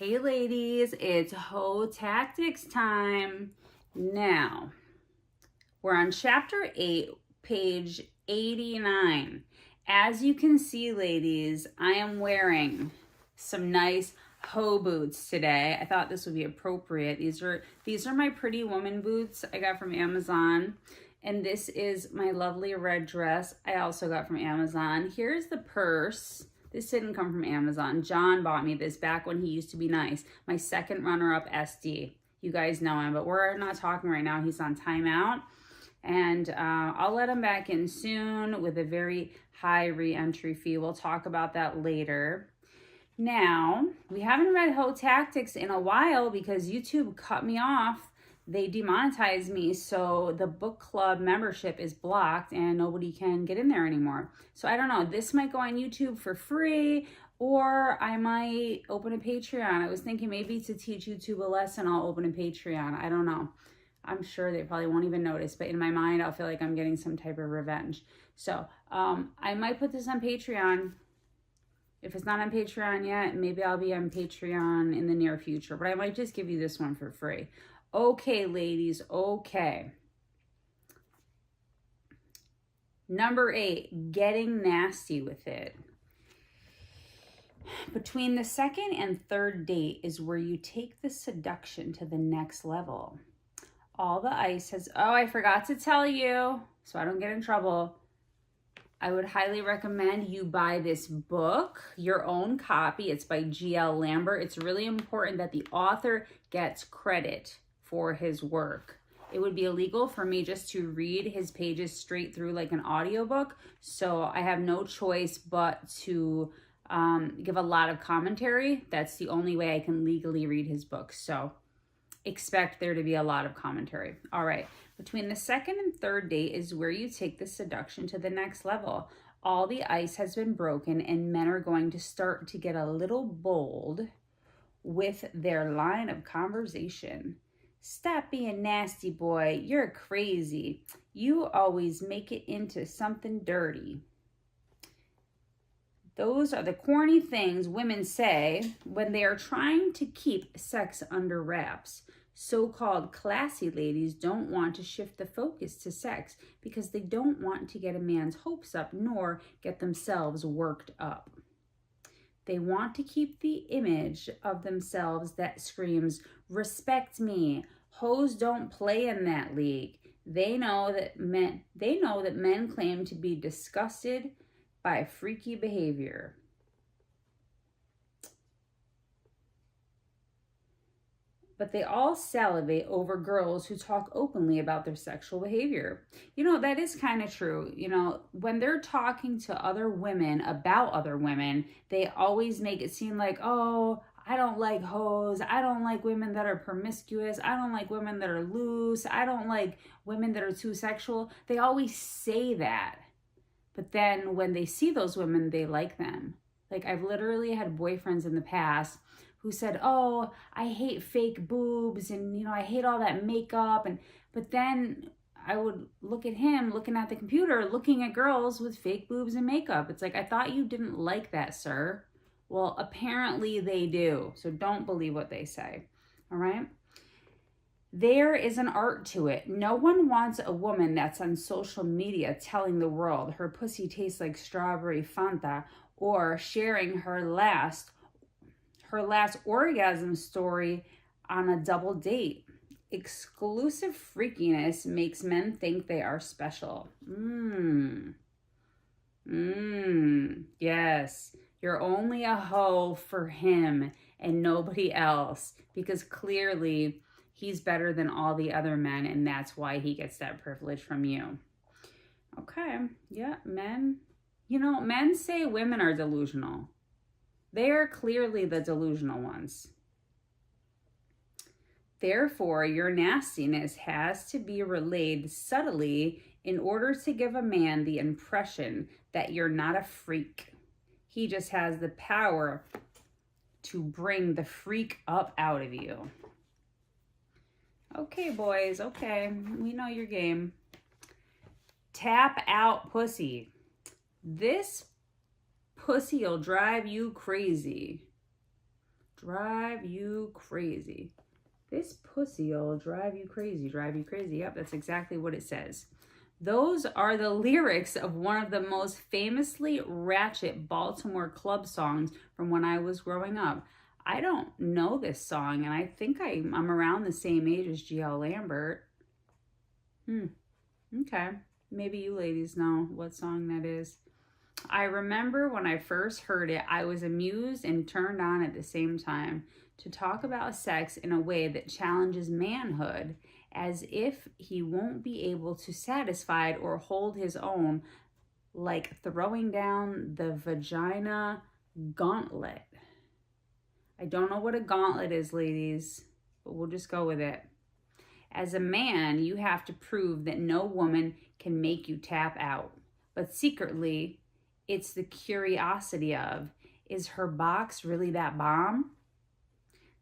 Hey ladies, it's Hoe Tactics time. Now, we're on chapter 8, page 89. As you can see, ladies, I am wearing some nice hoe boots today. I thought this would be appropriate. These are my Pretty Woman boots I got from Amazon. And this is my lovely red dress I also got from Amazon. Here's the purse. This didn't come from Amazon. John bought me this back when he used to be nice. My second runner-up, SD. You guys know him, but we're not talking right now. He's on timeout. And I'll let him back in soon with a very high re-entry fee. We'll talk about that later. Now, we haven't read Hoe Tactics in a while because YouTube cut me off. They demonetized me, so the book club membership is blocked and nobody can get in there anymore. So I don't know, this might go on YouTube for free, or I might open a Patreon. I was thinking maybe to teach YouTube a lesson, I'll open a Patreon. I don't know. I'm sure they probably won't even notice, but in my mind, I'll feel like I'm getting some type of revenge. So I might put this on Patreon. If it's not on Patreon yet, maybe I'll be on Patreon in the near future, but I might just give you this one for free. Okay, ladies, okay. Number 8, getting nasty with it. Between the second and third date is where you take the seduction to the next level. All the ice has, oh, I forgot to tell you, so I don't get in trouble. I would highly recommend you buy this book, your own copy. It's by GL Lambert. It's really important that the author gets credit for his work. It would be illegal for me just to read his pages straight through like an audiobook. So I have no choice but to give a lot of commentary. That's the only way I can legally read his book. So expect there to be a lot of commentary. All right. Between the second and third date is where you take the seduction to the next level. All the ice has been broken and men are going to start to get a little bold with their line of conversation. Stop being nasty, boy. You're crazy. You always make it into something dirty. Those are the corny things women say when they are trying to keep sex under wraps. So-called classy ladies don't want to shift the focus to sex because they don't want to get a man's hopes up nor get themselves worked up. They want to keep the image of themselves that screams, respect me. Hoes don't play in that league. They know that men claim to be disgusted by freaky behavior. But they all salivate over girls who talk openly about their sexual behavior. You know, that is kind of true. You know, when they're talking to other women about other women, they always make it seem like, oh, I don't like hoes. I don't like women that are promiscuous. I don't like women that are loose. I don't like women that are too sexual. They always say that. But then when they see those women, they like them. Like I've literally had boyfriends in the past who said, oh, I hate fake boobs and, you know, I hate all that makeup. But then I would look at him looking at the computer, looking at girls with fake boobs and makeup. It's like, I thought you didn't like that, sir. Well, apparently they do. So don't believe what they say. All right. There is an art to it. No one wants a woman that's on social media telling the world her pussy tastes like strawberry Fanta or sharing her last orgasm story on a double date. Exclusive freakiness makes men think they are special. Yes, you're only a hoe for him and nobody else because clearly he's better than all the other men and that's why he gets that privilege from you. Okay, yeah, men. You know, men say women are delusional. They are clearly the delusional ones. Therefore, your nastiness has to be relayed subtly in order to give a man the impression that you're not a freak. He just has the power to bring the freak up out of you. Okay, boys, okay. We know your game. Tap out pussy. This pussy'll drive you crazy. drive you crazy. This pussy'll drive you crazy, drive you crazy. Yep, that's exactly what it says. Those are the lyrics of one of the most famously ratchet Baltimore club songs from when I was growing up. I don't know this song, and I think I'm around the same age as GL Lambert. Okay. Maybe you ladies know what song that is. I remember when I first heard it, I was amused and turned on at the same time. To talk about sex in a way that challenges manhood, as if he won't be able to satisfy or hold his own, like throwing down the vagina gauntlet. I don't know what a gauntlet is, ladies, but we'll just go with it. As a man, you have to prove that no woman can make you tap out. But secretly, it's the curiosity of, is her box really that bomb?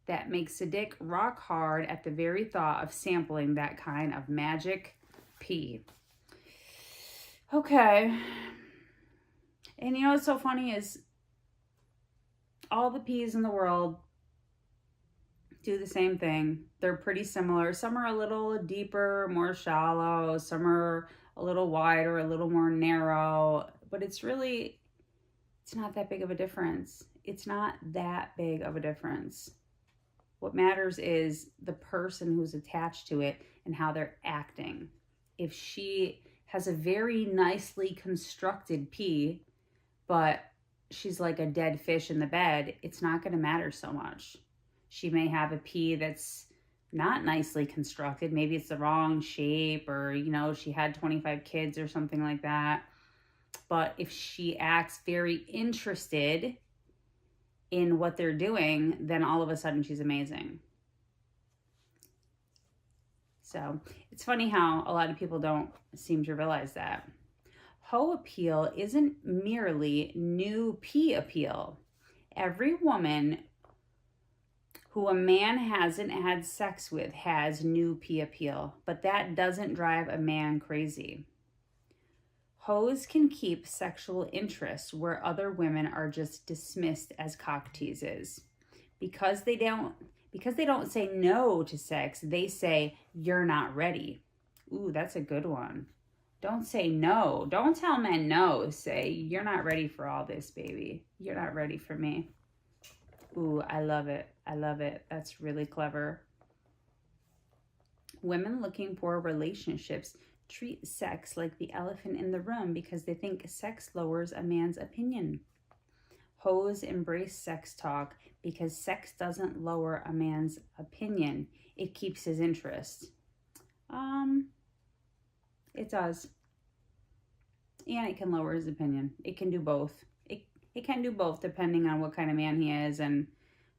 That makes a dick rock hard at the very thought of sampling that kind of magic pee. Okay. And you know what's so funny is all the pees in the world do the same thing. They're pretty similar. Some are a little deeper, more shallow. Some are a little wider, a little more narrow. But it's not that big of a difference. It's not that big of a difference. What matters is the person who's attached to it and how they're acting. If she has a very nicely constructed pee, but she's like a dead fish in the bed, it's not going to matter so much. She may have a pee that's not nicely constructed. Maybe it's the wrong shape, or, you know, she had 25 kids or something like that. But if she acts very interested in what they're doing, then all of a sudden she's amazing. So it's funny how a lot of people don't seem to realize that. Hoe appeal isn't merely new pee appeal. Every woman who a man hasn't had sex with has new pee appeal, but that doesn't drive a man crazy. Hoes can keep sexual interest where other women are just dismissed as cock teases. Because they don't say no to sex, they say, you're not ready. Ooh, that's a good one. Don't say no. Don't tell men no. Say, you're not ready for all this, baby. You're not ready for me. Ooh, I love it. I love it. That's really clever. Women looking for relationships treat sex like the elephant in the room because they think sex lowers a man's opinion. Hoes embrace sex talk because sex doesn't lower a man's opinion. It keeps his interest. It does. And it can lower his opinion. It can do both. It can do both depending on what kind of man he is and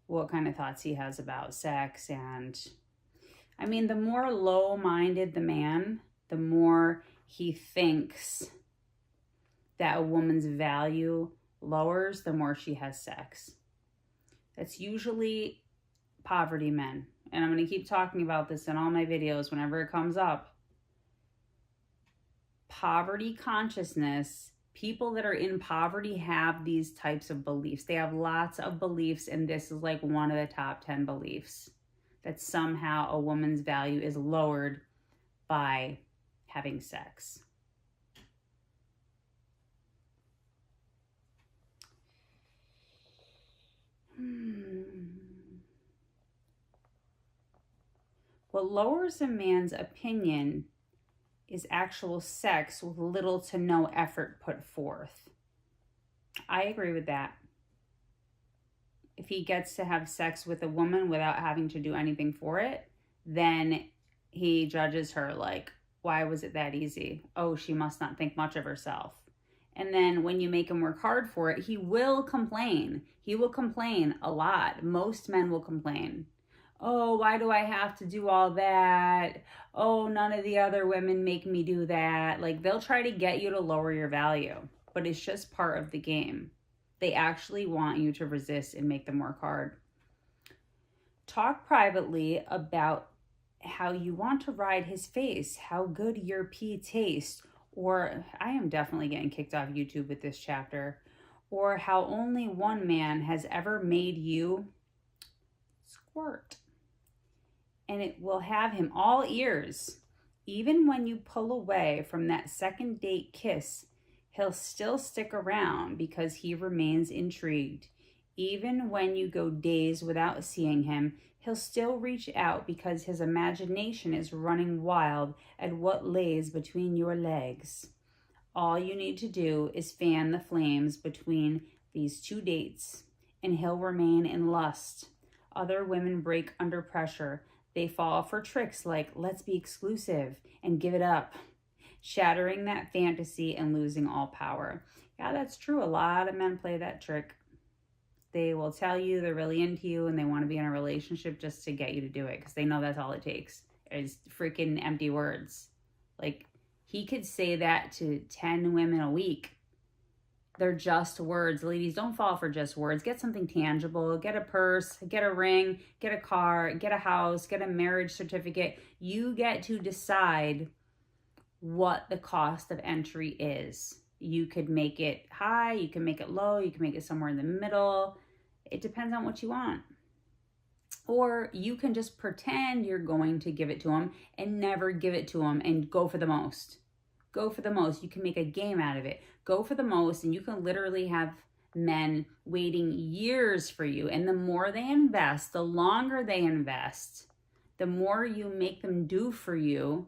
what kind of thoughts he has about sex. And I mean, the more low-minded the man, the more he thinks that a woman's value lowers, the more she has sex. That's usually poverty men. And I'm going to keep talking about this in all my videos whenever it comes up. Poverty consciousness, people that are in poverty have these types of beliefs. They have lots of beliefs, and this is like one of the top 10 beliefs, that somehow a woman's value is lowered by having sex. What lowers a man's opinion is actual sex with little to no effort put forth. I agree with that. If he gets to have sex with a woman without having to do anything for it, then he judges her like, why was it that easy? Oh, she must not think much of herself. And then when you make him work hard for it, he will complain. He will complain a lot. Most men will complain. Oh, why do I have to do all that? Oh, none of the other women make me do that. Like, they'll try to get you to lower your value, but it's just part of the game. They actually want you to resist and make them work hard. Talk privately about how you want to ride his face, how good your pee tastes, or I am definitely getting kicked off YouTube with this chapter, or how only one man has ever made you squirt. And it will have him all ears. Even when you pull away from that second date kiss, he'll still stick around because he remains intrigued. Even when you go days without seeing him, he'll still reach out because his imagination is running wild at what lays between your legs. All you need to do is fan the flames between these two dates, and he'll remain in lust. Other women break under pressure. They fall for tricks like, let's be exclusive, and give it up, shattering that fantasy and losing all power. Yeah, that's true. A lot of men play that trick. They will tell you they're really into you and they want to be in a relationship just to get you to do it because they know that's all it takes is freaking empty words. Like, he could say that to 10 women a week. They're just words. Ladies, don't fall for just words. Get something tangible. Get a purse, get a ring, get a car, get a house, get a marriage certificate. You get to decide what the cost of entry is. You could make it high, you can make it low, you can make it somewhere in the middle. It depends on what you want. Or you can just pretend you're going to give it to him and never give it to him and go for the most. Go for the most. You can make a game out of it. Go for the most, and you can literally have men waiting years for you. And the more they invest, the longer they invest, the more you make them do for you.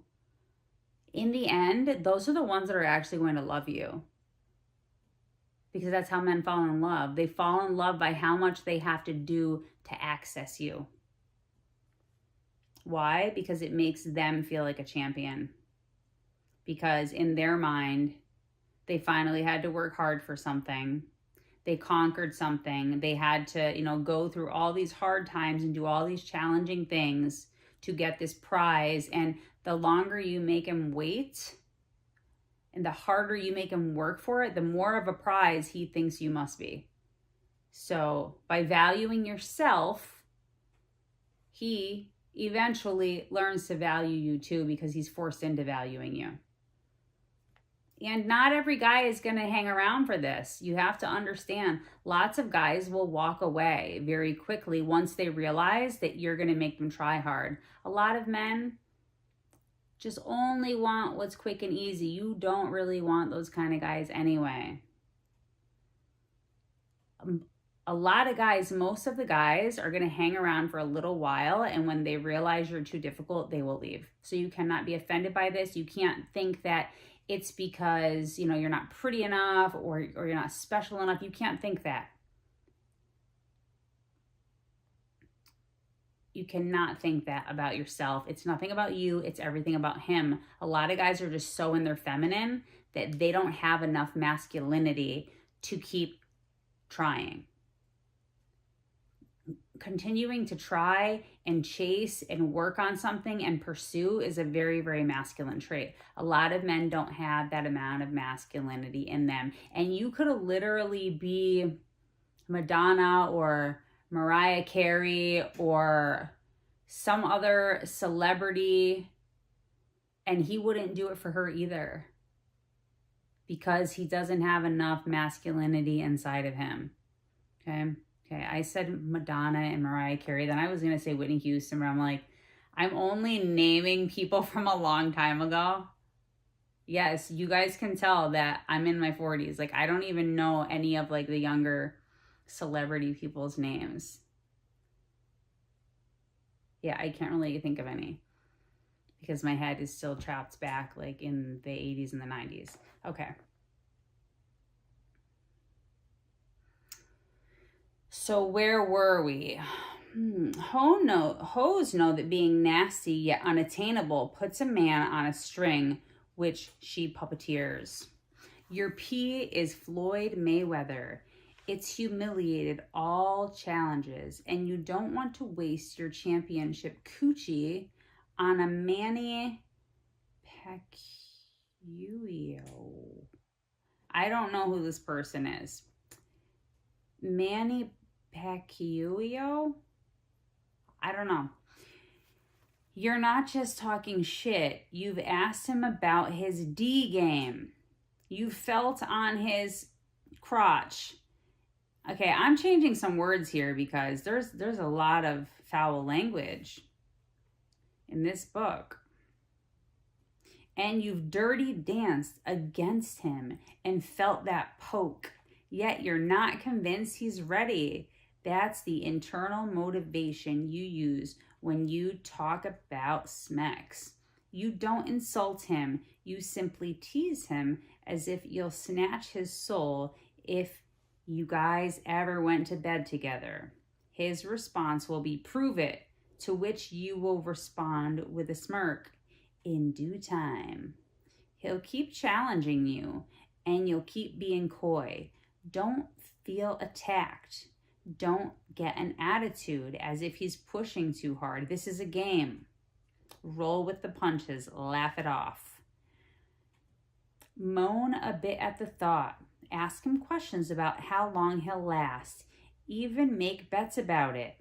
In the end, those are the ones that are actually going to love you. Because that's how men fall in love. They fall in love by how much they have to do to access you. Why? Because it makes them feel like a champion. Because in their mind, they finally had to work hard for something. They conquered something. They had to, go through all these hard times and do all these challenging things to get this prize. And the longer you make him wait and the harder you make him work for it, the more of a prize he thinks you must be. So by valuing yourself, he eventually learns to value you too because he's forced into valuing you. And not every guy is going to hang around for this. You have to understand, lots of guys will walk away very quickly once they realize that you're going to make them try hard. A lot of men just only want what's quick and easy. You don't really want those kind of guys anyway. A lot of guys, most of the guys are going to hang around for a little while, and when they realize you're too difficult, they will leave. So you cannot be offended by this. You can't think that it's because, you're not pretty enough or you're not special enough. You can't think that. You cannot think that about yourself. It's nothing about you. It's everything about him. A lot of guys are just so in their feminine that they don't have enough masculinity to keep trying. Continuing to try and chase and work on something and pursue is a very, very masculine trait. A lot of men don't have that amount of masculinity in them. And you could literally be Madonna or Mariah Carey or some other celebrity, and he wouldn't do it for her either because he doesn't have enough masculinity inside of him. Okay, I said Madonna and Mariah Carey. Then I was going to say Whitney Houston, but I'm like, I'm only naming people from a long time ago. Yes, you guys can tell that I'm in my 40s. Like, I don't even know any of the younger celebrity people's names. Yeah, I can't really think of any because my head is still trapped back in the 80s and the 90s. Okay. So where were we? Hoes know that being nasty yet unattainable puts a man on a string which she puppeteers. Your P is Floyd Mayweather. It's humiliated all challenges, and you don't want to waste your championship coochie on a Manny Pacquiao. I don't know who this person is. Manny Pacquiao? I don't know. You're not just talking shit. You've asked him about his D game. You felt on his crotch. Okay, I'm changing some words here because there's a lot of foul language in this book. And you've dirty danced against him and felt that poke, yet you're not convinced he's ready. That's the internal motivation you use when you talk about Smex. You don't insult him, you simply tease him as if you'll snatch his soul if you guys ever went to bed together. His response will be, "Prove it," to which you will respond with a smirk. In due time. He'll keep challenging you and you'll keep being coy. Don't feel attacked. Don't get an attitude as if he's pushing too hard. This is a game. Roll with the punches. Laugh it off. Moan a bit at the thought. Ask him questions about how long he'll last. Even make bets about it.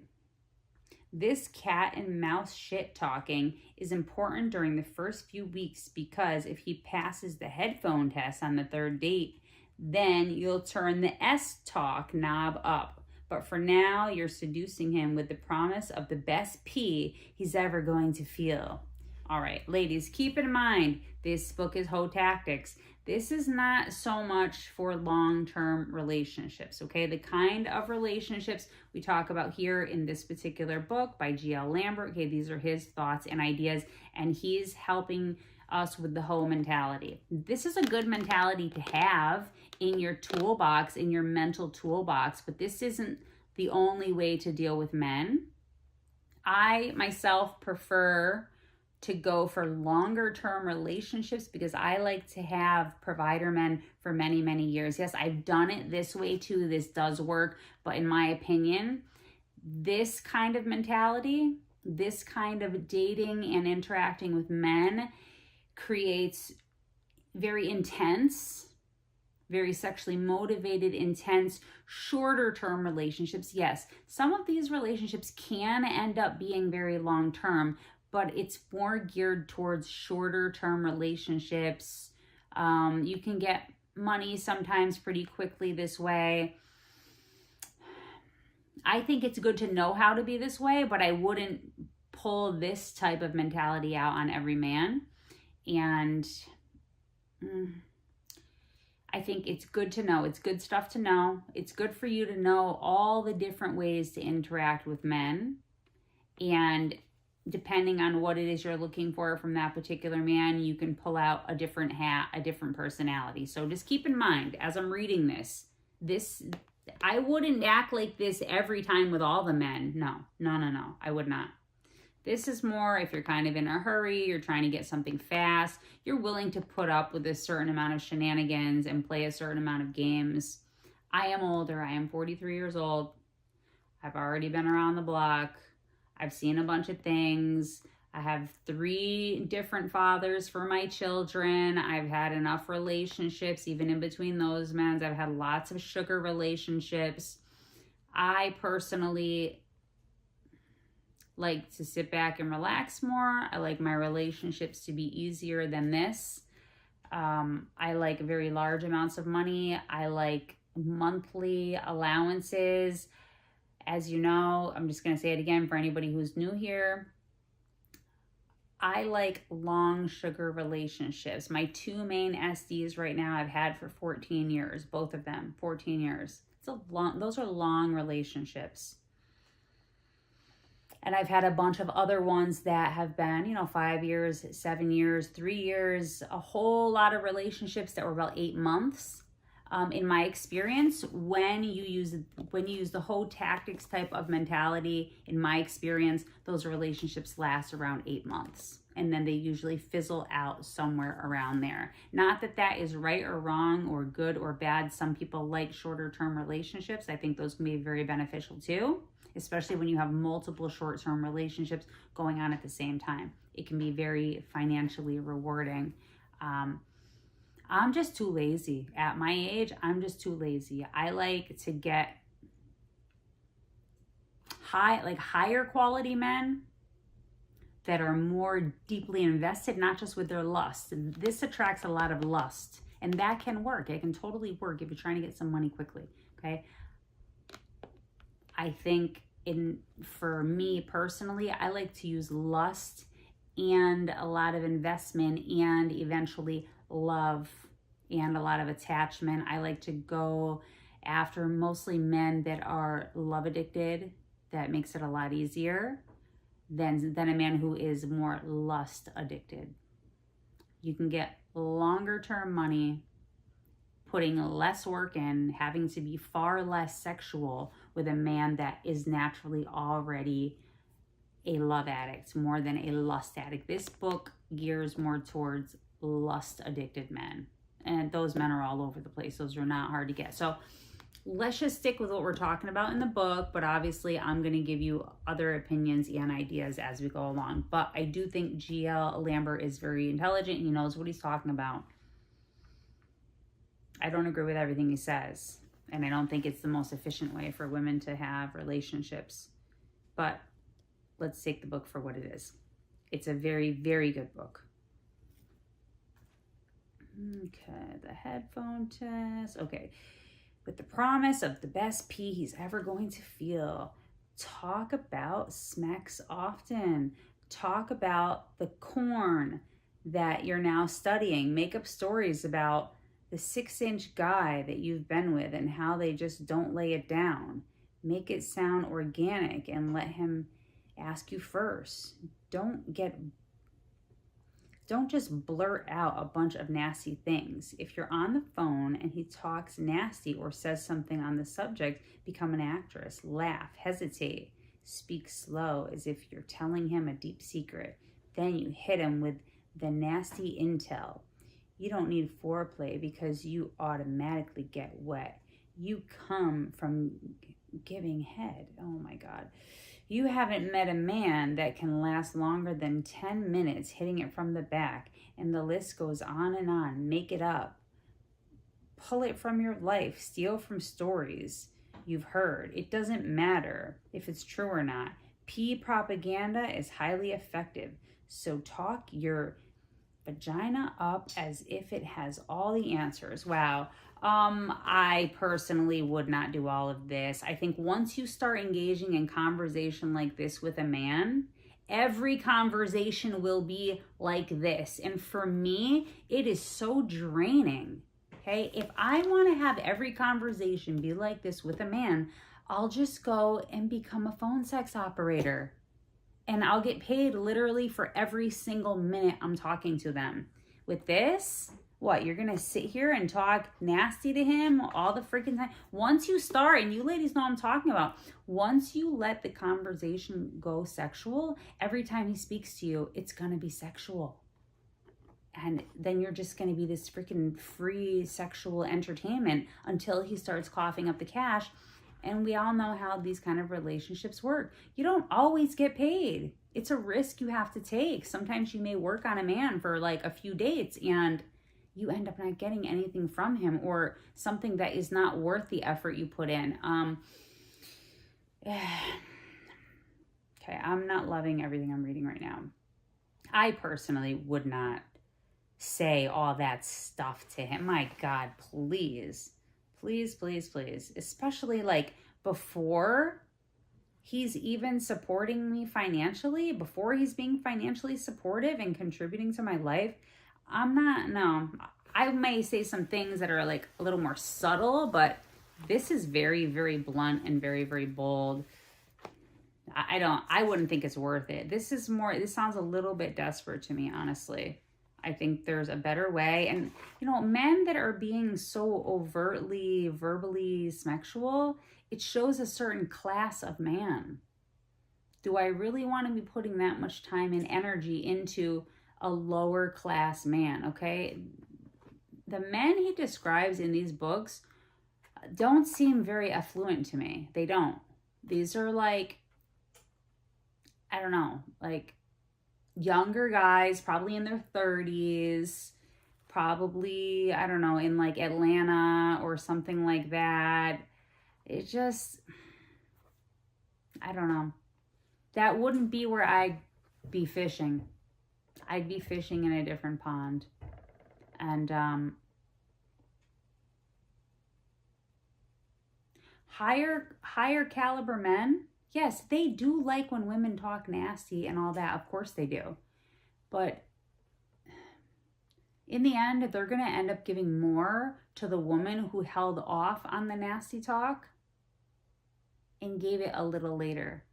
This cat and mouse shit talking is important during the first few weeks because if he passes the headphone test on the third date, then you'll turn the S-talk knob up. But for now, you're seducing him with the promise of the best pee he's ever going to feel. All right, ladies, keep in mind, this book is Hoe Tactics. This is not so much for long-term relationships, okay? The kind of relationships we talk about here in this particular book by GL Lambert, okay, these are his thoughts and ideas, and he's helping us with the hoe mentality. This is a good mentality to have in your toolbox, in your mental toolbox, but this isn't the only way to deal with men. I, myself, prefer to go for longer term relationships because I like to have provider men for many, many years. Yes, I've done it this way too. This does work. But in my opinion, this kind of mentality, this kind of dating and interacting with men creates very intense, very sexually motivated, intense, shorter term relationships. Yes, some of these relationships can end up being very long term, but it's more geared towards shorter term relationships. You can get money sometimes pretty quickly this way. I think it's good to know how to be this way, but I wouldn't pull this type of mentality out on every man. And I think it's good to know. It's good stuff to know. It's good for you to know all the different ways to interact with men. And depending on what it is you're looking for from that particular man, you can pull out a different hat, a different personality. So just keep in mind, as I'm reading this, I wouldn't act like this every time with all the men. No, I would not. This is more if you're kind of in a hurry, you're trying to get something fast, you're willing to put up with a certain amount of shenanigans and play a certain amount of games. I am older. I am 43 years old. I've already been around the block. I've seen a bunch of things. I have 3 different fathers for my children. I've had enough relationships, even in between those men. I've had lots of sugar relationships. I personally like to sit back and relax more. I like my relationships to be easier than this. I like very large amounts of money. I like monthly allowances. As you know, I'm just going to say it again for anybody who's new here. I like long sugar relationships. My 2 main SDs right now I've had for 14 years, both of them, 14 years. Those are long relationships. And I've had a bunch of other ones that have been, 5 years, 7 years, 3 years, a whole lot of relationships that were about 8 months. In my experience, when you use the Hoe Tactics type of mentality, in my experience, those relationships last around 8 months. And then they usually fizzle out somewhere around there. Not that that is right or wrong or good or bad. Some people like shorter term relationships. I think those can be very beneficial too, especially when you have multiple short-term relationships going on at the same time. It can be very financially rewarding. I'm just too lazy. At my age, I'm just too lazy. I like to get higher quality men that are more deeply invested, not just with their lust. And this attracts a lot of lust, and that can work. It can totally work if you're trying to get some money quickly, okay? I think for me personally, I like to use lust and a lot of investment and eventually love and a lot of attachment. I like to go after mostly men that are love addicted. That makes it a lot easier than a man who is more lust addicted. You can get longer term money putting less work in, having to be far less sexual with a man that is naturally already a love addict more than a lust addict. This book gears more towards lust addicted men. And those men are all over the place. Those are not hard to get. So let's just stick with what we're talking about in the book. But obviously, I'm going to give you other opinions and ideas as we go along. But I do think GL Lambert is very intelligent. He knows what he's talking about. I don't agree with everything he says. And I don't think it's the most efficient way for women to have relationships. But let's take the book for what it is. It's a very, very good book. Okay, the headphone test. Okay. With the promise of the best pee he's ever going to feel. Talk about sex often. Talk about the corn that you're now studying. Make up stories about the 6-inch guy that you've been with and how they just don't lay it down. Make it sound organic and let him ask you first. Don't just blurt out a bunch of nasty things. If you're on the phone and he talks nasty or says something on the subject, become an actress. Laugh, hesitate, speak slow as if you're telling him a deep secret. Then you hit him with the nasty intel. You don't need foreplay because you automatically get wet. You come from giving head. Oh my God. You haven't met a man that can last longer than 10 minutes hitting it from the back, and the list goes on and on. Make it up. Pull it from your life. Steal from stories you've heard. It doesn't matter if it's true or not. Pee propaganda is highly effective. So talk your vagina up as if it has all the answers. Wow. I personally would not do all of this. I think once you start engaging in conversation like this with a man, every conversation will be like this. And for me, it is so draining. Okay. If I want to have every conversation be like this with a man, I'll just go and become a phone sex operator. And I'll get paid literally for every single minute I'm talking to them. With this, what, you're going to sit here and talk nasty to him all the freaking time? Once you start, and you ladies know what I'm talking about, once you let the conversation go sexual, every time he speaks to you, it's going to be sexual. And then you're just going to be this freaking free sexual entertainment until he starts coughing up the cash. And we all know how these kind of relationships work. You don't always get paid. It's a risk you have to take. Sometimes you may work on a man for like a few dates and you end up not getting anything from him, or something that is not worth the effort you put in. Okay, I'm not loving everything I'm reading right now. I personally would not say all that stuff to him. My God, please. Please, please, please. Especially like before he's even supporting me financially, before he's being financially supportive and contributing to my life. I may say some things that are like a little more subtle, but this is very, very blunt and very, very bold. I wouldn't think it's worth it. This sounds a little bit desperate to me, honestly. I think there's a better way. And, men that are being so overtly, verbally sexual, it shows a certain class of man. Do I really want to be putting that much time and energy into a lower class man? Okay. The men he describes in these books don't seem very affluent to me. They don't. These are like, I don't know, like younger guys, probably in their 30s, probably, I don't know, in like Atlanta or something like that. It just, I don't know. That wouldn't be where I'd be fishing. I'd be fishing in a different pond. And higher caliber men, yes, they do like when women talk nasty and all that. Of course they do. But in the end, they're going to end up giving more to the woman who held off on the nasty talk and gave it a little later.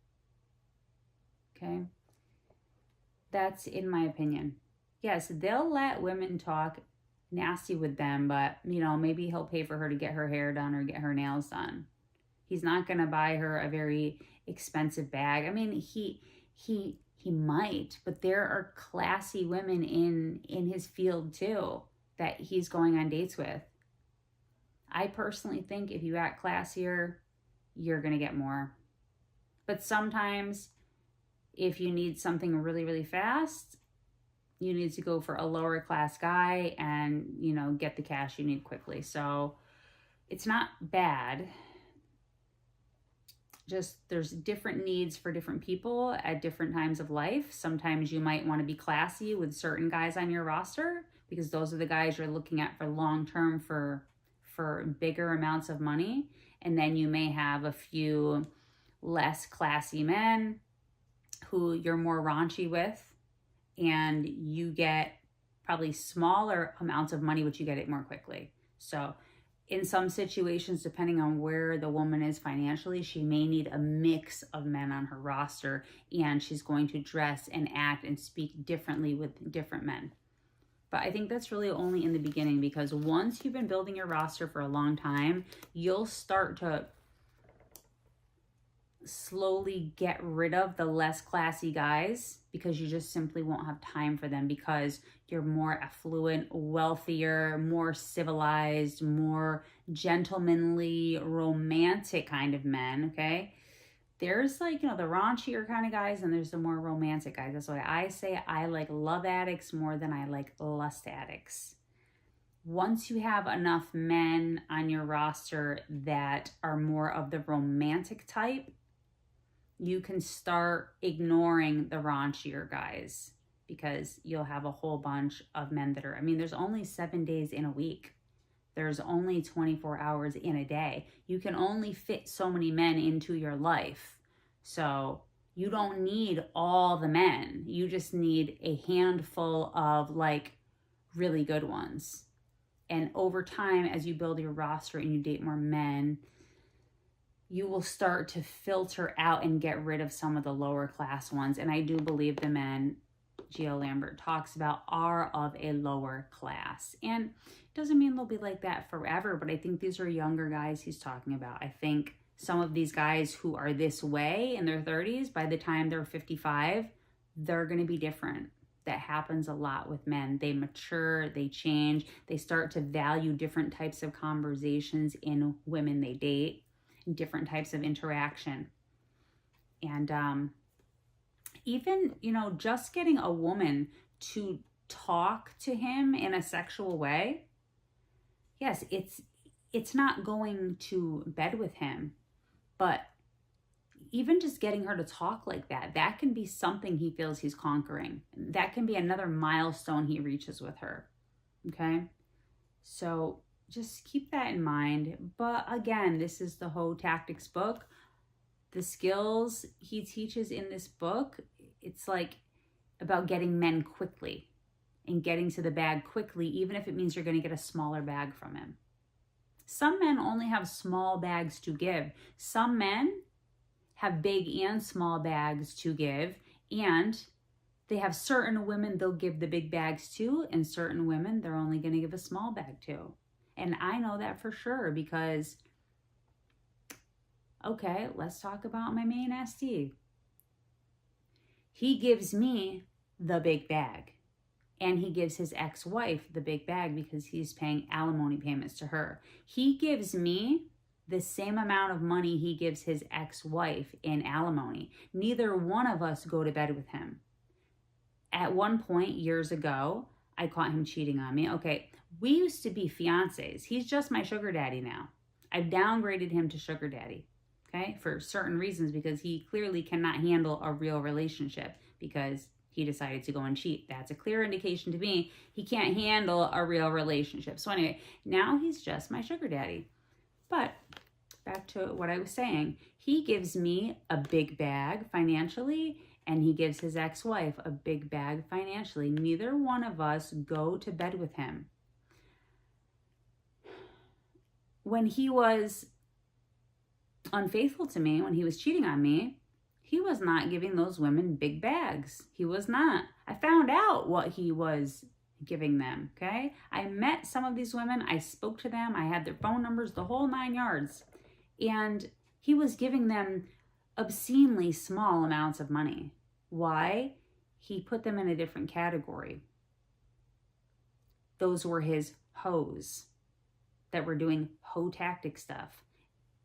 Okay? That's in my opinion. Yes, they'll let women talk nasty with them, but, you know, maybe he'll pay for her to get her hair done or get her nails done. He's not going to buy her a very expensive bag. I mean, he might, but there are classy women in his field too that he's going on dates with. I personally think if you act classier, you're going to get more. But sometimes if you need something really, really fast, you need to go for a lower class guy and, you know, get the cash you need quickly. So it's not bad. Just there's different needs for different people at different times of life. Sometimes you might want to be classy with certain guys on your roster because those are the guys you're looking at for long term for bigger amounts of money. And then you may have a few less classy men who you're more raunchy with, and you get probably smaller amounts of money, but you get it more quickly. So in some situations, depending on where the woman is financially, she may need a mix of men on her roster, and she's going to dress and act and speak differently with different men. But I think that's really only in the beginning, because once you've been building your roster for a long time, you'll start to slowly get rid of the less classy guys because you just simply won't have time for them because you're more affluent, wealthier, more civilized, more gentlemanly, romantic kind of men, okay? There's like, you know, the raunchier kind of guys and there's the more romantic guys. That's why I say I like love addicts more than I like lust addicts. Once you have enough men on your roster that are more of the romantic type, you can start ignoring the raunchier guys because you'll have a whole bunch of men that are, I mean, there's only 7 days in a week. There's only 24 hours in a day. You can only fit so many men into your life. So you don't need all the men. You just need a handful of like really good ones. And over time, as you build your roster and you date more men, you will start to filter out and get rid of some of the lower class ones. And I do believe the men GL Lambert talks about are of a lower class. And it doesn't mean they'll be like that forever, but I think these are younger guys he's talking about. I think some of these guys who are this way in their 30s, by the time they're 55, they're going to be different. That happens a lot with men. They mature, they change, they start to value different types of conversations in women they date, different types of interaction. And even, you know, just getting a woman to talk to him in a sexual way, yes, it's not going to bed with him, but even just getting her to talk like that, that can be something he feels he's conquering. That can be another milestone he reaches with her. Okay? So just keep that in mind. But again, this is the whole tactics book. The skills he teaches in this book, it's like about getting men quickly and getting to the bag quickly, even if it means you're going to get a smaller bag from him. Some men only have small bags to give. Some men have big and small bags to give, and they have certain women they'll give the big bags to, and certain women they're only going to give a small bag to. And I know that for sure because, okay, let's talk about my main SD. He gives me the big bag, and he gives his ex-wife the big bag because he's paying alimony payments to her. He gives me the same amount of money he gives his ex-wife in alimony. Neither one of us go to bed with him. At one point years ago, I caught him cheating on me. Okay, we used to be fiancés. He's just my sugar daddy now. I've downgraded him to sugar daddy, okay, for certain reasons because he clearly cannot handle a real relationship because he decided to go and cheat. That's a clear indication to me he can't handle a real relationship. So anyway, now he's just my sugar daddy. But back to what I was saying. He gives me a big bag financially, and he gives his ex-wife a big bag financially. Neither one of us go to bed with him. When he was unfaithful to me, when he was cheating on me, he was not giving those women big bags. He was not. I found out what he was giving them, okay? I met some of these women. I spoke to them. I had their phone numbers, the whole 9 yards. And he was giving them obscenely small amounts of money. Why? He put them in a different category. Those were his hoes that were doing hoe tactic stuff.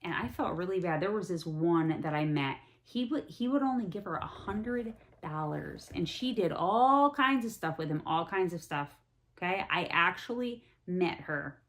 And I felt really bad. There was this one that I met. He would only give her $100, and she did all kinds of stuff with him, all kinds of stuff. Okay, I actually met her.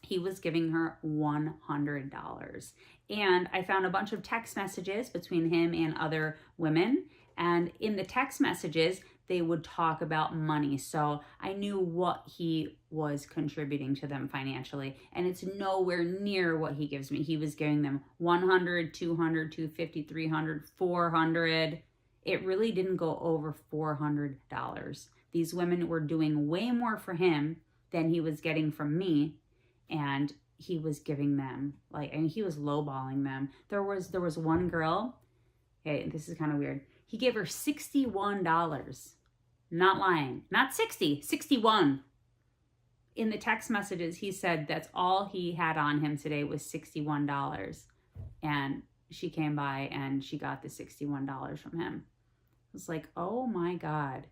He was giving her $100, and I found a bunch of text messages between him and other women. And in the text messages, they would talk about money. So I knew what he was contributing to them financially. And it's nowhere near what he gives me. He was giving them 100, 200, 250, 300, 400. It really didn't go over $400. These women were doing way more for him than he was getting from me. And he was giving them, he was lowballing them. There was one girl, okay, this is kind of weird. He gave her $61. Not lying. Not 60, 61. In the text messages, he said that's all he had on him today was $61. And she came by and she got the $61 from him. I was like, oh my God.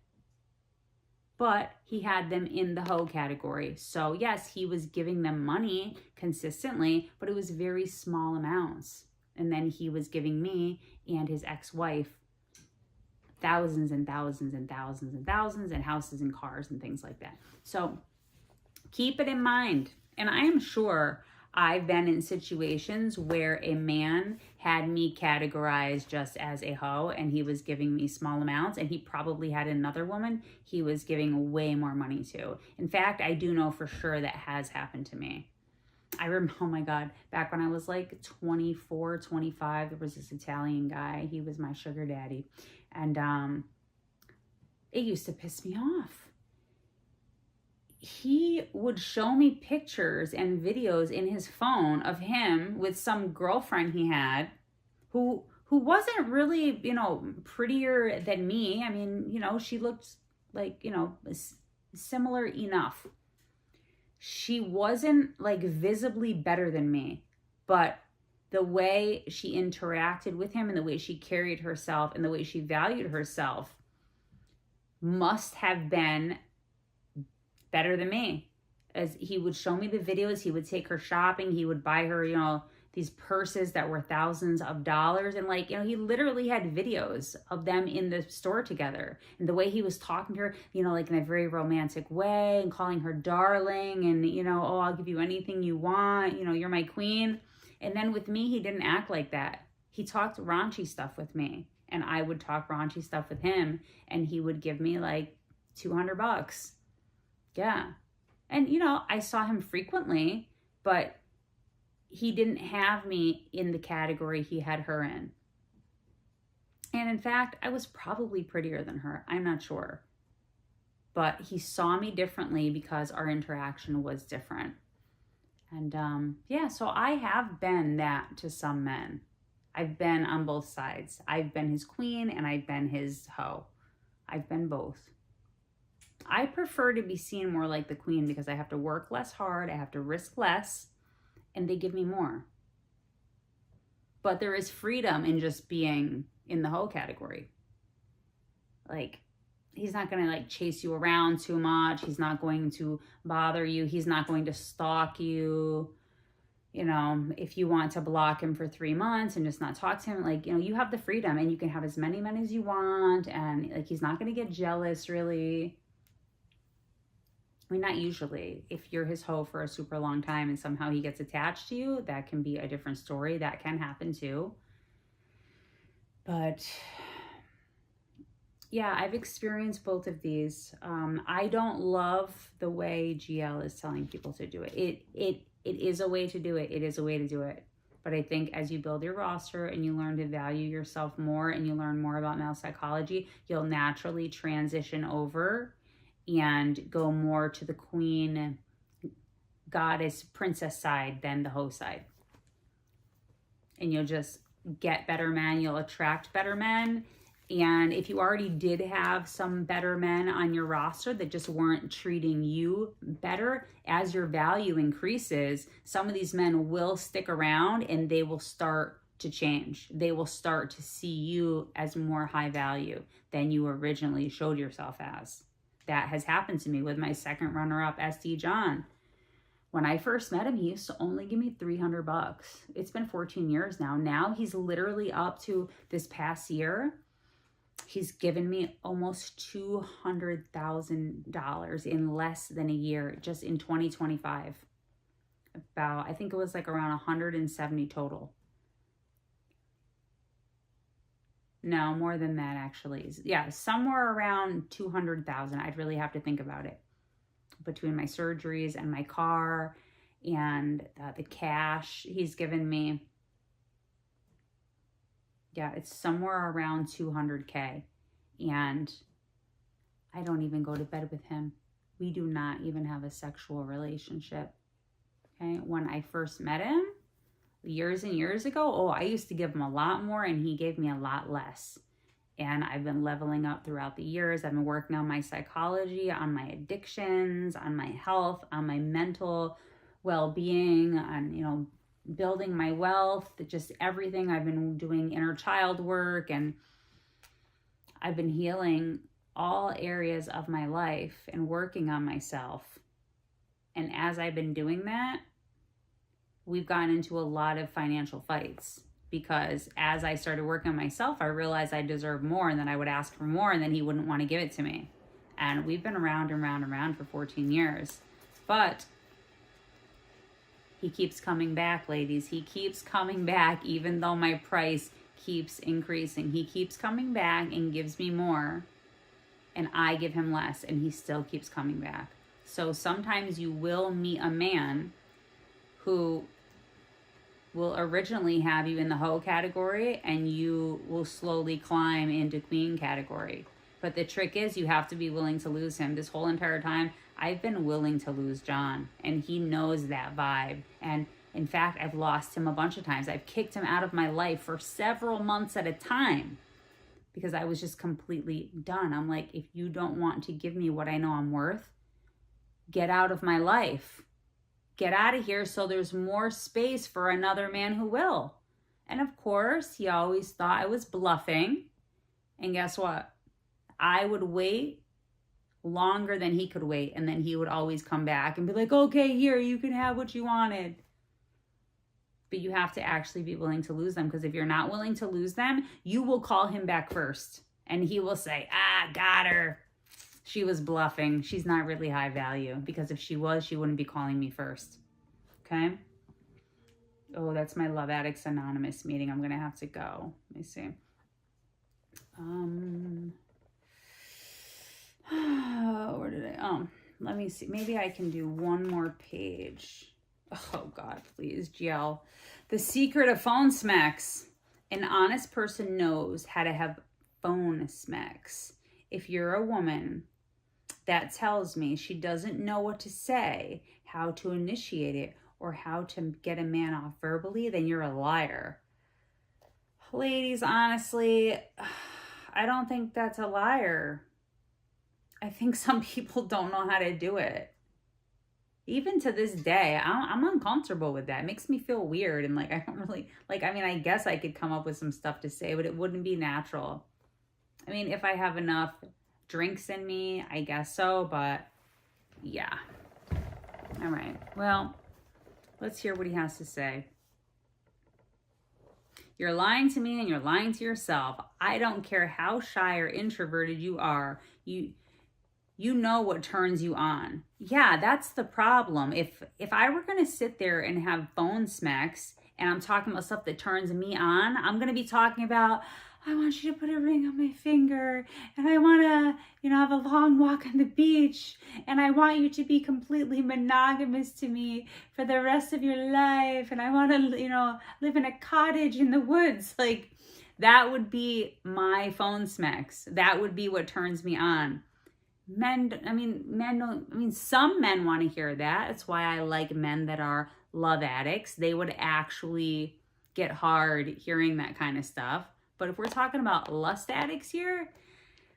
But he had them in the hoe category. So yes, he was giving them money consistently, but it was very small amounts. And then he was giving me and his ex-wife thousands and thousands and thousands and thousands, and houses and cars and things like that. So keep it in mind. And I am sure I've been in situations where a man had me categorized just as a hoe, and he was giving me small amounts, and he probably had another woman he was giving way more money to. In fact, I do know for sure that has happened to me. I remember, oh my God, back when I was like 24, 25, there was this Italian guy. He was my sugar daddy. And it used to piss me off. He would show me pictures and videos in his phone of him with some girlfriend he had who wasn't really, prettier than me. I mean, she looked like, similar enough. She wasn't visibly better than me, but the way she interacted with him and the way she carried herself and the way she valued herself must have been better than me. As he would show me the videos, he would take her shopping, he would buy her, these purses that were thousands of dollars. And he literally had videos of them in the store together. And the way he was talking to her, in a very romantic way, and calling her darling, and, oh, I'll give you anything you want, you're my queen. And then with me, he didn't act like that. He talked raunchy stuff with me, and I would talk raunchy stuff with him, and he would give me $200. Yeah. And, I saw him frequently, but he didn't have me in the category he had her in. And in fact, I was probably prettier than her. I'm not sure. But he saw me differently because our interaction was different. And so I have been that to some men. I've been on both sides. I've been his queen and I've been his hoe. I've been both. I prefer to be seen more like the queen because I have to work less hard, I have to risk less, and they give me more. But there is freedom in just being in the hoe category. He's not going to chase you around too much. He's not going to bother you. He's not going to stalk you. If you want to block him for 3 months and just not talk to him, you have the freedom and you can have as many men as you want. And he's not going to get jealous really. I mean, not usually. If you're his hoe for a super long time and somehow he gets attached to you, that can be a different story. That can happen too. But yeah, I've experienced both of these. I don't love the way GL is telling people to do it. It is a way to do it. It is a way to do it. But I think as you build your roster and you learn to value yourself more and you learn more about male psychology, you'll naturally transition over and go more to the queen, goddess, princess side than the hoe side. And you'll just get better men, you'll attract better men. And if you already did have some better men on your roster that just weren't treating you better, as your value increases, some of these men will stick around and they will start to change. They will start to see you as more high value than you originally showed yourself as. That has happened to me with my second runner-up, SD John. When I first met him, he used to only give me $300. It's been 14 years now. Now he's literally up to this past year. He's given me almost $200,000 in less than a year, just in 2025. I think it was like around 170 total. No, more than that actually. Yeah, somewhere around 200,000. I'd really have to think about it. Between my surgeries and my car and the cash he's given me. Yeah, it's somewhere around 200K. And I don't even go to bed with him. We do not even have a sexual relationship. Okay, when I first met him, years and years ago, I used to give him a lot more and he gave me a lot less. And I've been leveling up throughout the years. I've been working on my psychology, on my addictions, on my health, on my mental well-being, on, building my wealth, just everything. I've been doing inner child work and I've been healing all areas of my life and working on myself. And as I've been doing that, we've gotten into a lot of financial fights because as I started working on myself, I realized I deserved more and then I would ask for more and then he wouldn't want to give it to me. And we've been around and round and round for 14 years. But he keeps coming back, ladies. He keeps coming back even though my price keeps increasing. He keeps coming back and gives me more and I give him less and he still keeps coming back. So sometimes you will meet a man who will originally have you in the hoe category and you will slowly climb into queen category. But the trick is you have to be willing to lose him. This whole entire time, I've been willing to lose John and he knows that vibe. And in fact, I've lost him a bunch of times. I've kicked him out of my life for several months at a time because I was just completely done. I'm like, if you don't want to give me what I know I'm worth, get out of my life. Get out of here so there's more space for another man who will. And of course, he always thought I was bluffing. And guess what? I would wait longer than he could wait. And then he would always come back and be like, okay, here, you can have what you wanted. But you have to actually be willing to lose them, because if you're not willing to lose them, you will call him back first. And he will say, got her. She was bluffing. She's not really high value, because if she was, she wouldn't be calling me first. Okay? Oh, that's my Love Addicts Anonymous meeting. I'm going to have to go. Let me see. Where did I? Oh, let me see. Maybe I can do one more page. Oh, God, please, GL. The secret of phone smacks. An honest person knows how to have phone smacks. If you're a woman that tells me she doesn't know what to say, how to initiate it, or how to get a man off verbally, then you're a liar. Ladies, honestly, I don't think that's a liar. I think some people don't know how to do it. Even to this day, I'm uncomfortable with that. It makes me feel weird. And I don't really, I guess I could come up with some stuff to say, but it wouldn't be natural. I mean, if I have enough drinks in me, I guess so, but yeah. All right. Well, let's hear what he has to say. You're lying to me and you're lying to yourself. I don't care how shy or introverted you are. You know what turns you on. Yeah, that's the problem. If I were going to sit there and have phone smacks and I'm talking about stuff that turns me on, I'm going to be talking about, I want you to put a ring on my finger, and I want to, have a long walk on the beach, and I want you to be completely monogamous to me for the rest of your life, and I want to, live in a cottage in the woods. Like, that would be my phone smacks. That would be what turns me on. Some men want to hear that. That's why I like men that are love addicts. They would actually get hard hearing that kind of stuff. But if we're talking about lust addicts here,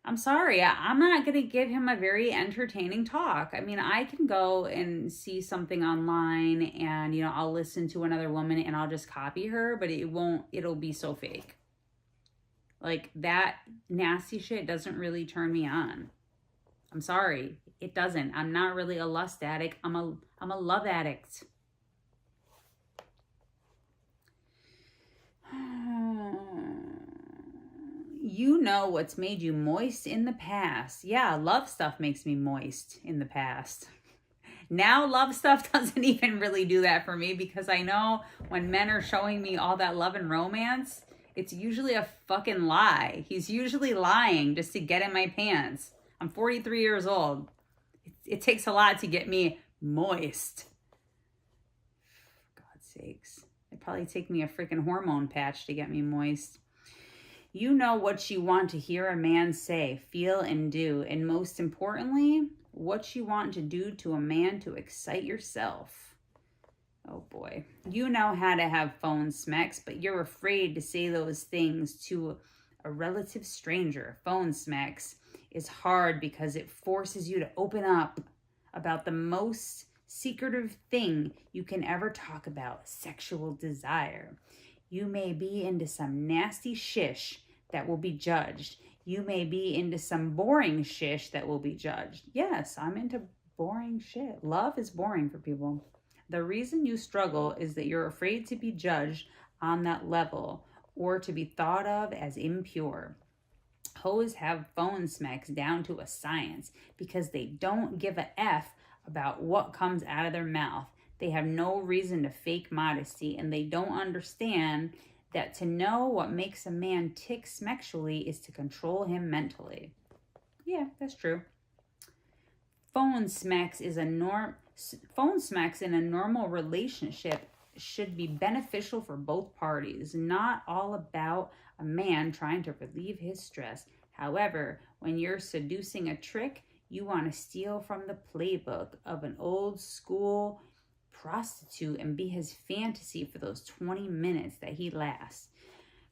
I'm sorry, I'm not going to give him a very entertaining talk. I can go and see something online and, I'll listen to another woman and I'll just copy her, but it'll be so fake. Like, that nasty shit doesn't really turn me on. I'm sorry, it doesn't. I'm not really a lust addict. I'm a love addict. You know what's made you moist in the past. Yeah, love stuff makes me moist in the past. Now love stuff doesn't even really do that for me, because I know when men are showing me all that love and romance, it's usually a fucking lie. He's usually lying just to get in my pants. I'm 43 years old. It takes a lot to get me moist. For God's sakes. It'd probably take me a freaking hormone patch to get me moist. You know what you want to hear a man say, feel, and do. And most importantly, what you want to do to a man to excite yourself. Oh boy. You know how to have phone smacks, but you're afraid to say those things to a relative stranger. Phone smacks is hard because it forces you to open up about the most secretive thing you can ever talk about, sexual desire. You may be into some nasty shish that will be judged. You may be into some boring shish that will be judged. Yes, I'm into boring shit. Love is boring for people. The reason you struggle is that you're afraid to be judged on that level or to be thought of as impure. Hoes have phone smacks down to a science because they don't give a F about what comes out of their mouth. They have no reason to fake modesty, and they don't understand that to know what makes a man tick sexually is to control him mentally. Yeah, that's true. Phone smacks in a normal relationship should be beneficial for both parties, not all about a man trying to relieve his stress. However, when you're seducing a trick, you want to steal from the playbook of an old school prostitute and be his fantasy for those 20 minutes that he lasts.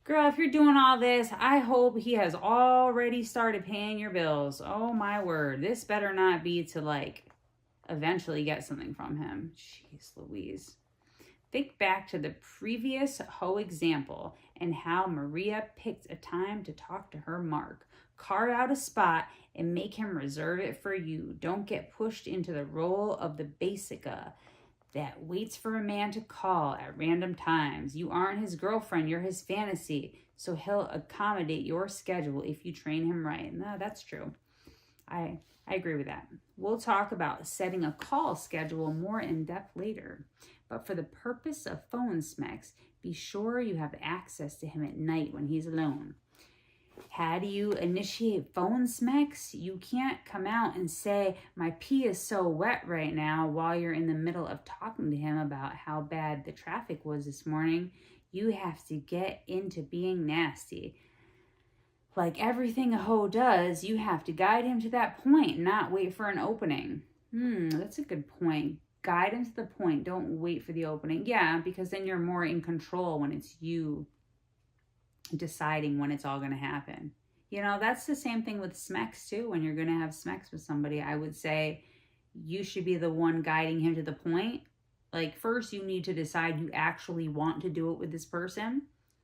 Girl, if you're doing all this, I hope he has already started paying your bills. Oh my word. This better not be to eventually get something from him. Jeez Louise. Think back to the previous hoe example and how Maria picked a time to talk to her Mark. Carve out a spot and make him reserve it for you. Don't get pushed into the role of the basica that waits for a man to call at random times. You aren't his girlfriend, you're his fantasy. So he'll accommodate your schedule if you train him right. No, that's true. I agree with that. We'll talk about setting a call schedule more in depth later. But for the purpose of phone smacks, be sure you have access to him at night when he's alone. How do you initiate phone smacks? You can't come out and say, my pee is so wet right now while you're in the middle of talking to him about how bad the traffic was this morning. You have to get into being nasty. Like everything a hoe does, you have to guide him to that point, not wait for an opening. That's a good point. Guide him to the point. Don't wait for the opening. Yeah, because then you're more in control when it's you deciding when it's all going to happen. That's the same thing with smacks too. When you're going to have smacks with somebody, I would say you should be the one guiding him to the point. Like, first you need to decide you actually want to do it with this person,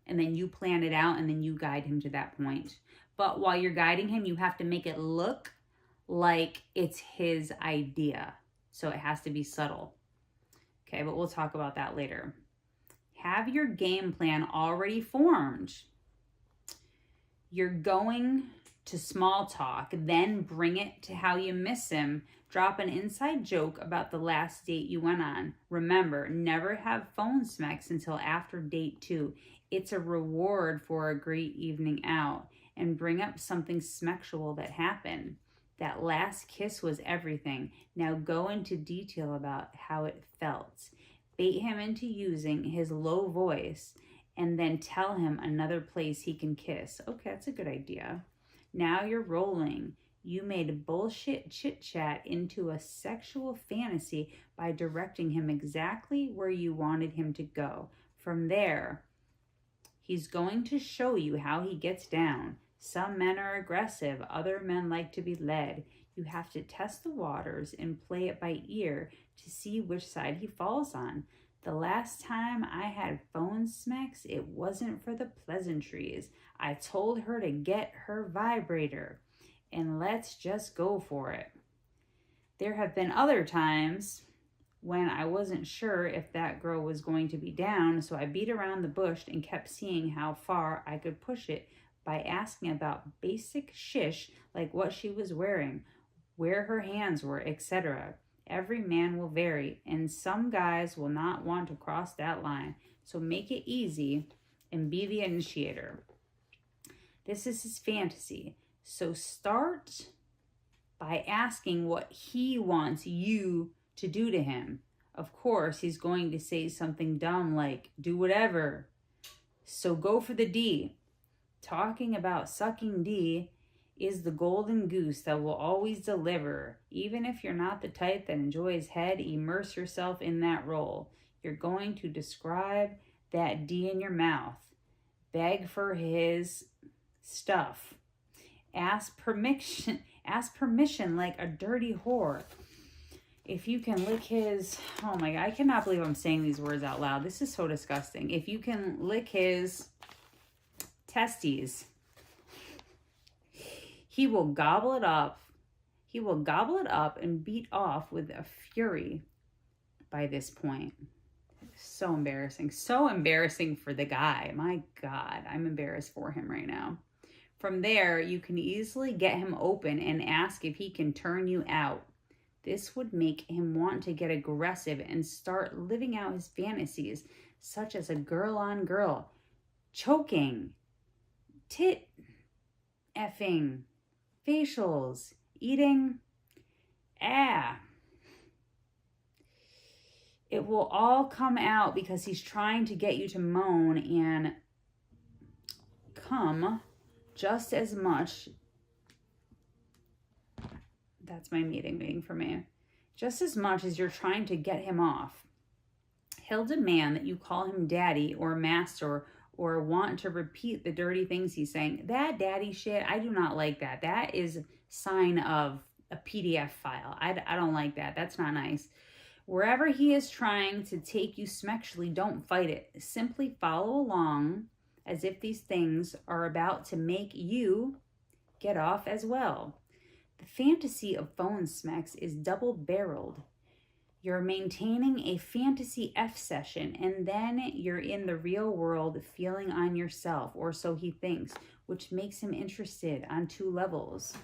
and then you plan it out, and then you guide him to that point. But while you're guiding him, you have to make it look like it's his idea. So it has to be subtle. Okay, but we'll talk about that later. Have your game plan already formed. You're going to small talk, then bring it to how you miss him. Drop an inside joke about the last date you went on. Remember, never have phone smacks until after date 2. It's a reward for a great evening out, and bring up something sexual that happened. That last kiss was everything. Now go into detail about how it felt. Bait him into using his low voice, and then tell him another place he can kiss. Okay, that's a good idea. Now you're rolling. You made bullshit chit-chat into a sexual fantasy by directing him exactly where you wanted him to go. From there, he's going to show you how he gets down. Some men are aggressive, other men like to be led. You have to test the waters and play it by ear to see which side he falls on. The last time I had phone smacks, it wasn't for the pleasantries. I told her to get her vibrator, and let's just go for it. There have been other times when I wasn't sure if that girl was going to be down, so I beat around the bush and kept seeing how far I could push it by asking about basic shish like what she was wearing, where her hands were, etc. Every man will vary, and some guys will not want to cross that line, so make it easy and be the initiator. This is his fantasy, so start by asking what he wants you to do to him. Of course, he's going to say something dumb like, do whatever. So go for the D. Talking about sucking D is the golden goose that will always deliver. Even if you're not the type that enjoys head, immerse yourself in that role. You're going to describe that D in your mouth. Beg for his stuff. Ask permission like a dirty whore. If you can lick his, oh my God, I cannot believe I'm saying these words out loud. This is so disgusting. If you can lick his testes, he will gobble it up. He will gobble it up and beat off with a fury by this point. So embarrassing. So embarrassing for the guy. My God, I'm embarrassed for him right now. From there, you can easily get him open and ask if he can turn you out. This would make him want to get aggressive and start living out his fantasies, such as a girl on girl, choking, tit effing, facials, eating, It will all come out because he's trying to get you to moan and come just as much. That's my meeting for me. Just as much as you're trying to get him off. He'll demand that you call him daddy or master, or want to repeat the dirty things he's saying. That daddy shit, I do not like that. That is a sign of a PDF file. I don't like that. That's not nice. Wherever he is trying to take you sexually, don't fight it. Simply follow along as if these things are about to make you get off as well. The fantasy of phone smacks is double-barreled. You're maintaining a fantasy F session, and then you're in the real world feeling on yourself, or so he thinks, which makes him interested on 2 levels.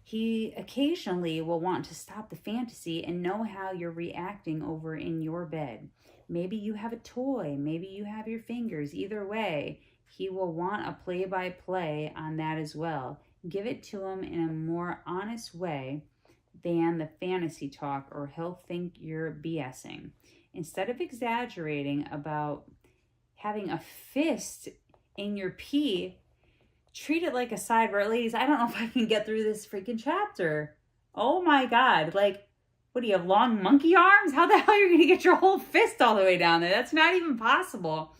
He occasionally will want to stop the fantasy and know how you're reacting over in your bed. Maybe you have a toy, maybe you have your fingers. Either way, he will want a play-by-play on that as well. Give it to him in a more honest way than the fantasy talk, or he'll think you're BSing. Instead of exaggerating about having a fist in your pee, treat it like a sidebar. Ladies, I don't know if I can get through this freaking chapter. Oh my God. Like, what do you have, long monkey arms? How the hell are you going to get your whole fist all the way down there? That's not even possible.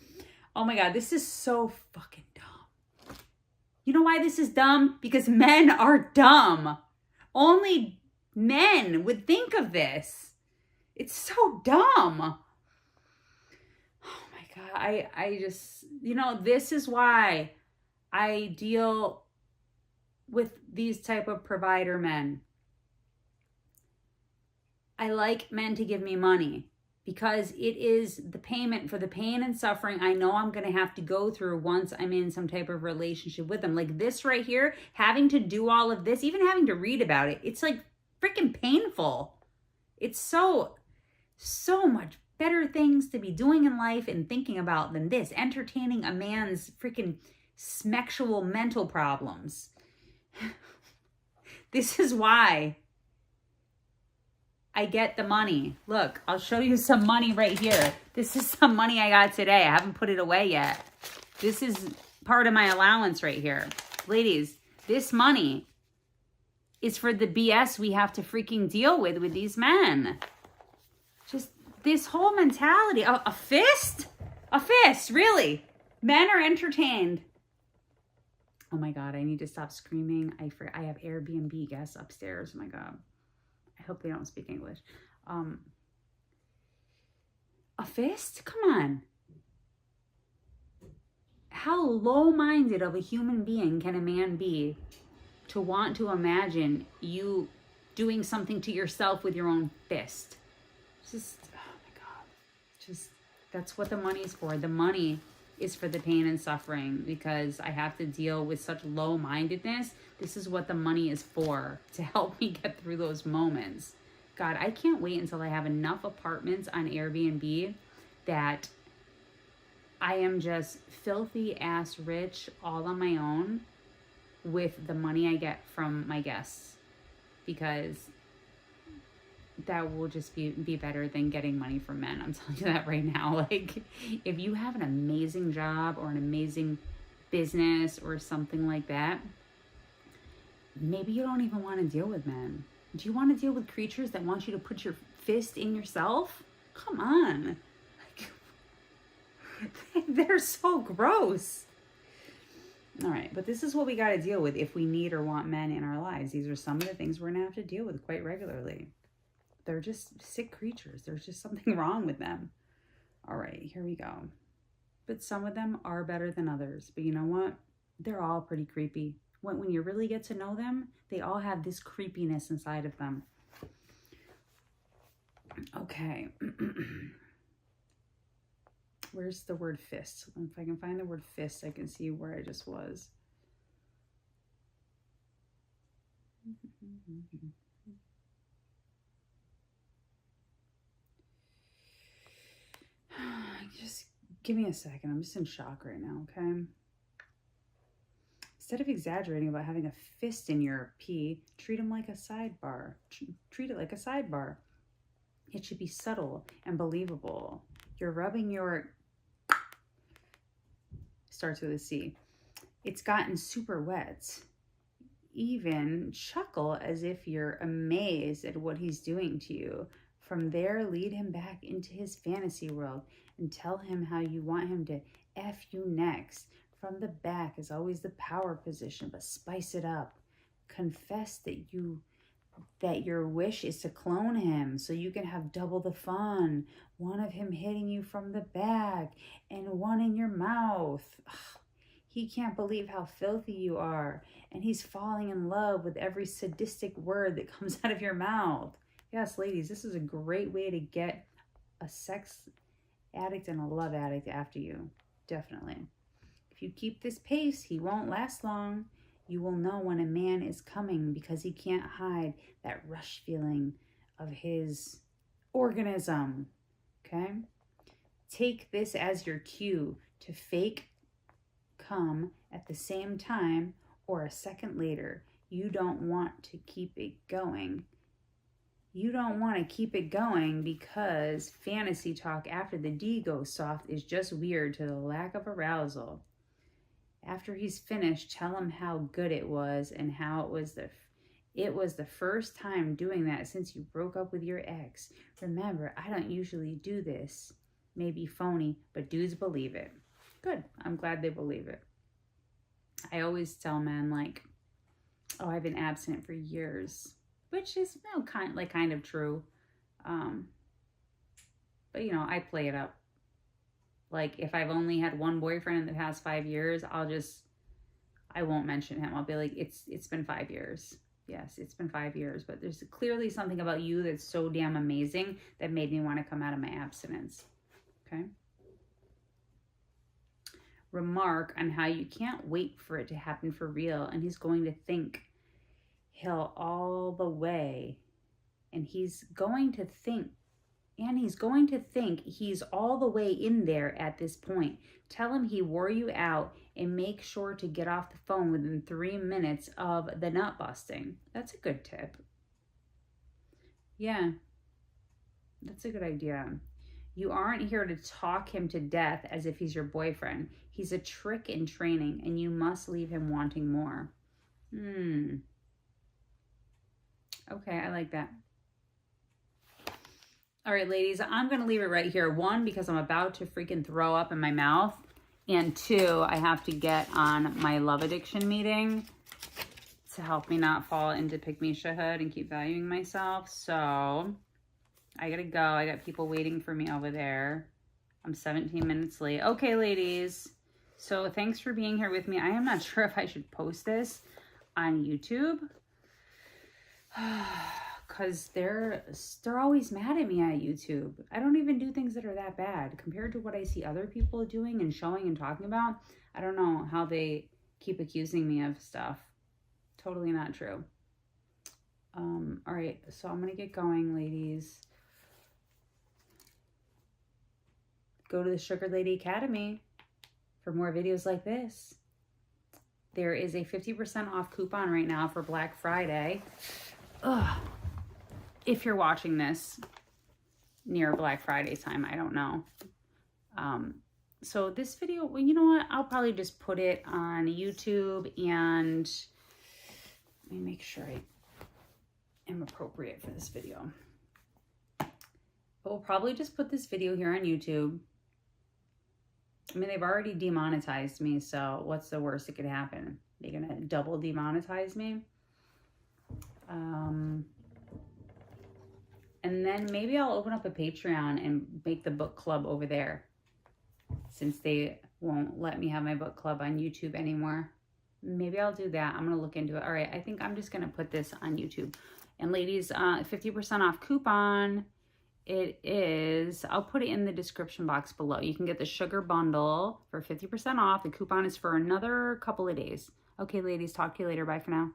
Oh my God, this is so fucking dumb. You know why this is dumb? Because men are dumb. Only men would think of this. It's so dumb. Oh my God, I just, this is why I deal with these type of provider men. I like men to give me money because it is the payment for the pain and suffering I know I'm going to have to go through once I'm in some type of relationship with them. Like this right here, having to do all of this, even having to read about it, it's like freaking painful. It's so much better things to be doing in life and thinking about than this, entertaining a man's freaking smexual mental problems. This is why I get the money. Look, I'll show you some money right here. This is some money I got today. I haven't put it away yet. This is part of my allowance right here. Ladies, this money is for the BS we have to freaking deal with these men. Just this whole mentality. A fist? A fist, really? Men are entertained. Oh my God, I need to stop screaming. I have Airbnb guests upstairs. Oh my God. I hope they don't speak English. A fist? Come on. How low-minded of a human being can a man be to want to imagine you doing something to yourself with your own fist? Just, oh my God. Just, that's what the money's for. The money is for the pain and suffering because I have to deal with such low-mindedness. This is what the money is for, to help me get through those moments. God, I can't wait until I have enough apartments on Airbnb that I am just filthy ass rich all on my own with the money I get from my guests, because that will just be better than getting money from men. I'm telling you that right now. Like, if you have an amazing job or an amazing business or something like that, maybe you don't even want to deal with men. Do you want to deal with creatures that want you to put your fist in yourself? Come on. Like, they're so gross. All right, but this is what we got to deal with if we need or want men in our lives. These are some of the things we're going to have to deal with quite regularly. They're just sick creatures. There's just something wrong with them. All right, here we go. But some of them are better than others. But you know what? They're all pretty creepy. When you really get to know them, they all have this creepiness inside of them. Okay. Where's the word fist? If I can find the word fist, I can see where I just was. Just give me a second. I'm just in shock right now, okay? Instead of exaggerating about having a fist in your pee, treat them like a sidebar. Treat it like a sidebar. It should be subtle and believable. You're rubbing your... Starts with a C. It's gotten super wet. Even chuckle as if you're amazed at what he's doing to you. From there, lead him back into his fantasy world and tell him how you want him to F you next. From the back is always the power position, but spice it up. Confess that your wish is to clone him so you can have double the fun. One of him hitting you from the back and one in your mouth. Ugh, he can't believe how filthy you are, and he's falling in love with every sadistic word that comes out of your mouth. Yes, ladies, this is a great way to get a sex addict and a love addict after you. Definitely. If you keep this pace, he won't last long. You will know when a man is coming because he can't hide that rush feeling of his organism. Okay? Take this as your cue to fake come at the same time or a second later. You don't want to keep it going. You don't want to keep it going because fantasy talk after the D goes soft is just weird to the lack of arousal. After he's finished, tell him how good it was and how it was the first time doing that since you broke up with your ex. Remember, I don't usually do this. Maybe phony, but dudes believe it. Good. I'm glad they believe it. I always tell men, like, oh, I've been abstinent for years, which is, you know, kind of true. But, you know, I play it up. Like, if I've only had one boyfriend in the past 5 years, I won't mention him. I'll be like, it's been 5 years. Yes, it's been 5 years. But there's clearly something about you that's so damn amazing that made me want to come out of my abstinence. Okay? Remark on how you can't wait for it to happen for real. And he's going to think he'll all the way. And he's going to think And he's going to think he's all the way in there at this point. Tell him he wore you out and make sure to get off the phone within 3 minutes of the nut busting. That's a good tip. Yeah, that's a good idea. You aren't here to talk him to death as if he's your boyfriend. He's a trick in training and you must leave him wanting more. Okay, I like that. All right, ladies, I'm going to leave it right here. 1, because I'm about to freaking throw up in my mouth. And 2, I have to get on my love addiction meeting to help me not fall into pick-me-shahood and keep valuing myself. So I got to go. I got people waiting for me over there. I'm 17 minutes late. Okay, ladies. So thanks for being here with me. I am not sure if I should post this on YouTube. Because they're always mad at me on YouTube. I don't even do things that are that bad. Compared to what I see other people doing and showing and talking about, I don't know how they keep accusing me of stuff. Totally not true. All right, so I'm going to get going, ladies. Go to the Sugar Lady Academy for more videos like this. There is a 50% off coupon right now for Black Friday. Ugh. If you're watching this near Black Friday time, I don't know. So this video, well, you know what? I'll probably just put it on YouTube, and let me make sure I am appropriate for this video. But we'll probably just put this video here on YouTube. I mean, they've already demonetized me, so what's the worst that could happen? They're gonna double demonetize me. And then maybe I'll open up a Patreon and make the book club over there, since they won't let me have my book club on YouTube anymore. Maybe I'll do that. I'm going to look into it. All right, I think I'm just going to put this on YouTube. And ladies, 50% off coupon. It is, I'll put it in the description box below. You can get the sugar bundle for 50% off. The coupon is for another couple of days. Okay, ladies, talk to you later. Bye for now.